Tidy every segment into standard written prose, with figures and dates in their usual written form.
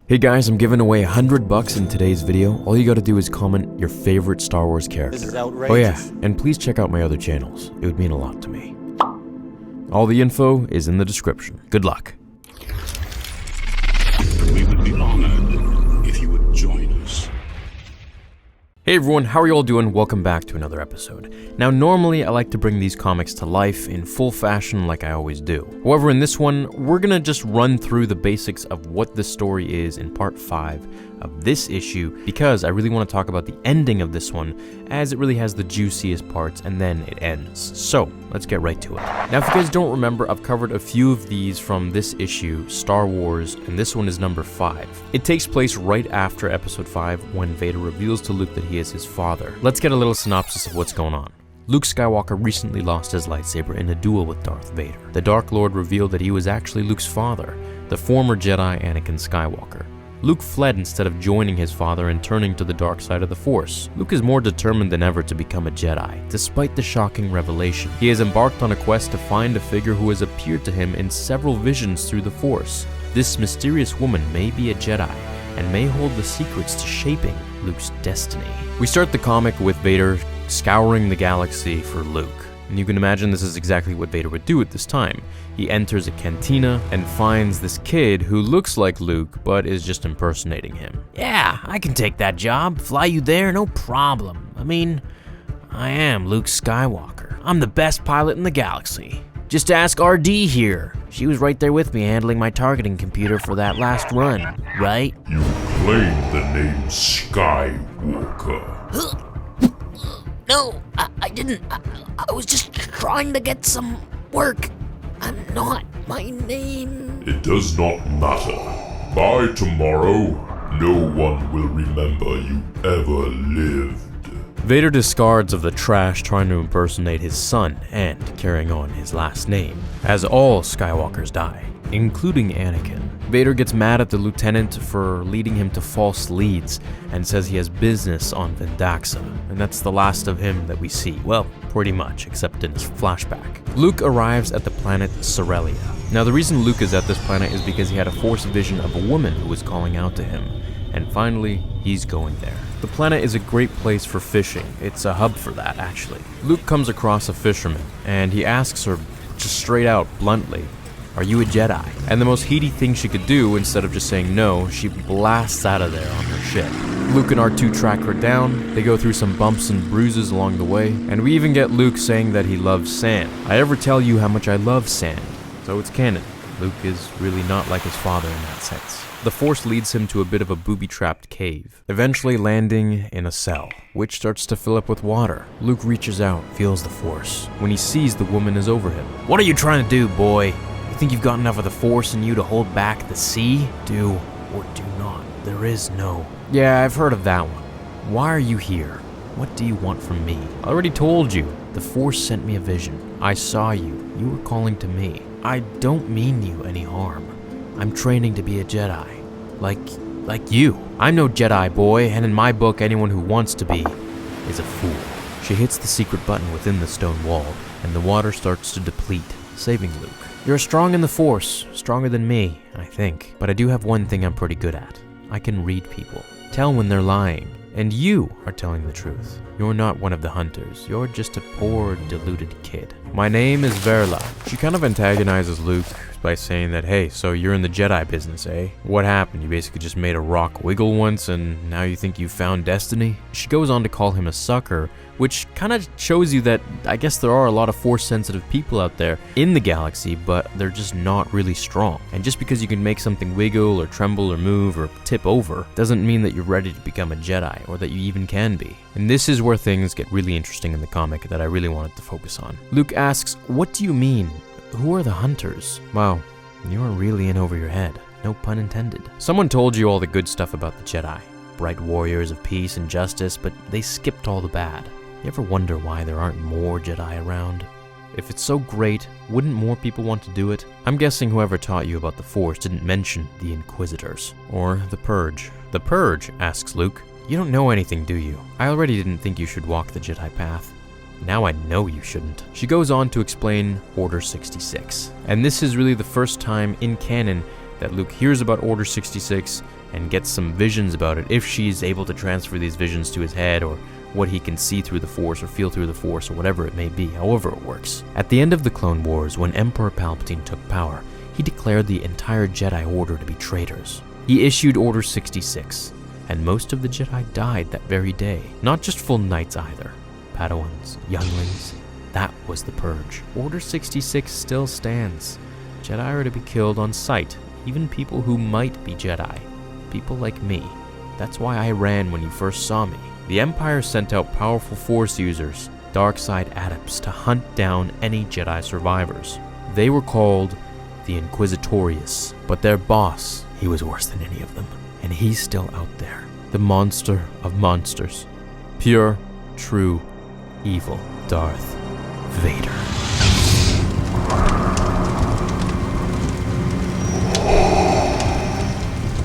Hey guys, I'm giving away $100 in today's video. All you gotta do is comment your favorite Star Wars character. This is outrageous. Oh yeah, and please check out my other channels. It would mean a lot to me. All the info is in the description. Good luck. We would be honored if you would join us. Hey everyone, how are you all doing? Welcome back to another episode. Now normally I like to bring these comics to life in full fashion like I always do. However, in this one, we're gonna just run through the basics of what the story is in part 5 of this issue, because I really want to talk about the ending of this one, as it really has the juiciest parts and then it ends. So, let's get right to it. Now if you guys don't remember, I've covered a few of these from this issue, Star Wars, and this one is number 5. It takes place right after episode 5 when Vader reveals to Luke that he is his father. Let's get a little synopsis of what's going on. Luke Skywalker recently lost his lightsaber in a duel with Darth Vader. The Dark Lord revealed that he was actually Luke's father, the former Jedi Anakin Skywalker. Luke fled instead of joining his father and turning to the dark side of the Force. Luke is more determined than ever to become a Jedi, despite the shocking revelation. He has embarked on a quest to find a figure who has appeared to him in several visions through the Force. This mysterious woman may be a Jedi, and may hold the secrets to shaping Luke's destiny. We start the comic with Vader scouring the galaxy for Luke. And you can imagine this is exactly what Vader would do at this time. He enters a cantina and finds this kid who looks like Luke, but is just impersonating him. Yeah, I can take that job. Fly you there, no problem. I mean, I am Luke Skywalker. I'm the best pilot in the galaxy. Just ask RD here. She was right there with me handling my targeting computer for that last run, right? You claimed the name Skywalker. No, I didn't. I was just trying to get some work. I'm not my name. It does not matter. By tomorrow, no one will remember you ever lived. Vader discards of the trash trying to impersonate his son and carrying on his last name, as all Skywalkers die, including Anakin. Vader gets mad at the lieutenant for leading him to false leads and says he has business on Vendaxa, and that's the last of him that we see. Well, pretty much, except in his flashback. Luke arrives at the planet Serelia. Now the reason Luke is at this planet is because he had a Force vision of a woman who was calling out to him, and finally, he's going there. The planet is a great place for fishing. It's a hub for that, actually. Luke comes across a fisherman, and he asks her just straight out, bluntly, "Are you a Jedi?" And the most heady thing she could do, instead of just saying no, she blasts out of there on her ship. Luke and R2 track her down. They go through some bumps and bruises along the way, and we even get Luke saying that he loves sand. I ever tell you how much I love sand, so it's canon. Luke is really not like his father in that sense. The Force leads him to a bit of a booby-trapped cave, eventually landing in a cell, which starts to fill up with water. Luke reaches out, feels the Force, when he sees the woman is over him. What are you trying to do, boy? You think you've got enough of the Force in you to hold back the sea? Do or do not. There is no... Yeah, I've heard of that one. Why are you here? What do you want from me? I already told you. The Force sent me a vision. I saw you. You were calling to me. I don't mean you any harm. I'm training to be a Jedi. Like you. I'm no Jedi, boy, and in my book, anyone who wants to be is a fool. She hits the secret button within the stone wall, and the water starts to deplete, saving Luke. You're strong in the Force, stronger than me, I think. But I do have one thing I'm pretty good at. I can read people, tell when they're lying, and you are telling the truth. You're not one of the hunters, you're just a poor, deluded kid. My name is Verla. She kind of antagonizes Luke by saying that, hey, so you're in the Jedi business, eh? What happened? You basically just made a rock wiggle once and now you think you found destiny? She goes on to call him a sucker, which kind of shows you that I guess there are a lot of Force-sensitive people out there in the galaxy, but they're just not really strong. And just because you can make something wiggle or tremble or move or tip over, doesn't mean that you're ready to become a Jedi, or that you even can be. And this is where things get really interesting in the comic that I really wanted to focus on. Luke asks, what do you mean? Who are the hunters? Wow, you're really in over your head. No pun intended. Someone told you all the good stuff about the Jedi. Bright warriors of peace and justice, but they skipped all the bad. You ever wonder why there aren't more Jedi around? If it's so great, wouldn't more people want to do it? I'm guessing whoever taught you about the Force didn't mention the Inquisitors, or the Purge. The Purge, asks Luke. You don't know anything, do you? I already didn't think you should walk the Jedi path. Now I know you shouldn't. She goes on to explain Order 66. And this is really the first time in canon that Luke hears about Order 66 and gets some visions about it if she's able to transfer these visions to his head, or what he can see through the Force or feel through the Force, or whatever it may be, however it works. At the end of the Clone Wars, when Emperor Palpatine took power, he declared the entire Jedi Order to be traitors. He issued Order 66, and most of the Jedi died that very day. Not just full knights either. Padawans, younglings. That was the Purge. Order 66 still stands. Jedi are to be killed on sight, even people who might be Jedi. People like me. That's why I ran when you first saw me. The Empire sent out powerful Force users, dark side adepts, to hunt down any Jedi survivors. They were called the Inquisitorius, but their boss, he was worse than any of them. And he's still out there. The monster of monsters. Pure, true, evil. Darth Vader.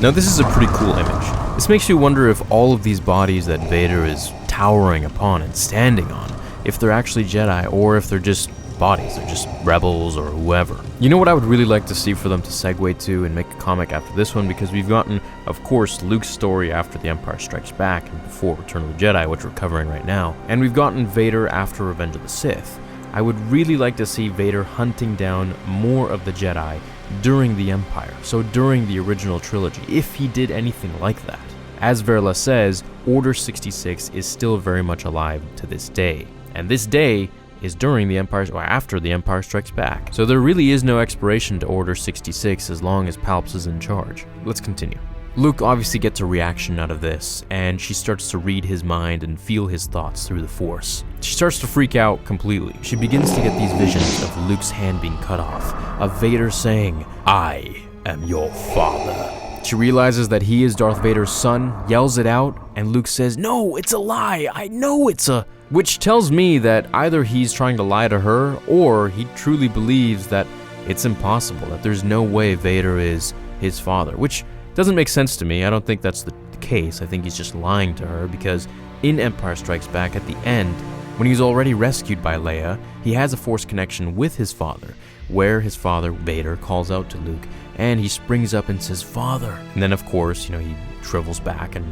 Now this is a pretty cool image. This makes you wonder if all of these bodies that Vader is towering upon and standing on, if they're actually Jedi or if they're just bodies, they're just rebels or whoever. You know what I would really like to see for them to segue to and make a comic after this one, because we've gotten, of course, Luke's story after The Empire Strikes Back and before Return of the Jedi, which we're covering right now, and we've gotten Vader after Revenge of the Sith. I would really like to see Vader hunting down more of the Jedi during the Empire, so during the original trilogy, if he did anything like that. As Verla says, Order 66 is still very much alive to this day, and this day is during the Empire, or after the Empire Strikes Back. So there really is no expiration to Order 66 as long as Palps is in charge. Let's continue. Luke obviously gets a reaction out of this, and she starts to read his mind and feel his thoughts through the Force. She starts to freak out completely. She begins to get these visions of Luke's hand being cut off, of Vader saying, "I am your father." She realizes that he is Darth Vader's son, yells it out, and Luke says, "No, it's a lie, I know it's a..." Which tells me that either he's trying to lie to her, or he truly believes that it's impossible, that there's no way Vader is his father, which doesn't make sense to me. I don't think that's the case. I think he's just lying to her, because in Empire Strikes Back, at the end, when he's already rescued by Leia, he has a Force connection with his father, where his father, Vader, calls out to Luke, and he springs up and says, "Father." And then, of course, he shrivels back and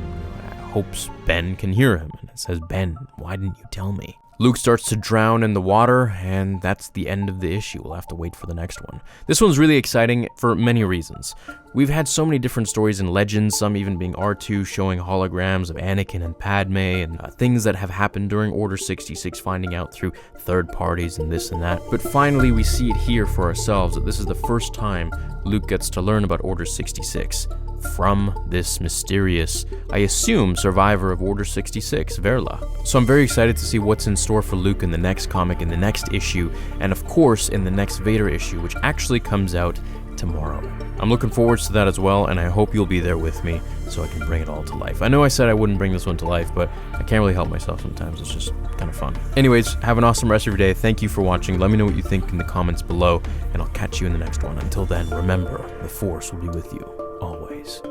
hopes Ben can hear him, and it says, "Ben, why didn't you tell me?" Luke starts to drown in the water, and that's the end of the issue. We'll have to wait for the next one. This one's really exciting for many reasons. We've had so many different stories and legends, some even being R2 showing holograms of Anakin and Padme, and things that have happened during Order 66, finding out through third parties and this and that. But finally, we see it here for ourselves, that this is the first time Luke gets to learn about Order 66 from this mysterious, I assume, survivor of Order 66, Verla. So I'm very excited to see what's in store for Luke in the next comic, in the next issue, and of course in the next Vader issue, which actually comes out tomorrow. I'm looking forward to that as well, and I hope you'll be there with me so I can bring it all to life. I know I said I wouldn't bring this one to life, but I can't really help myself sometimes. It's just kind of fun. Anyways, have an awesome rest of your day. Thank you for watching. Let me know what you think in the comments below, and I'll catch you in the next one. Until then, remember, the Force will be with you always.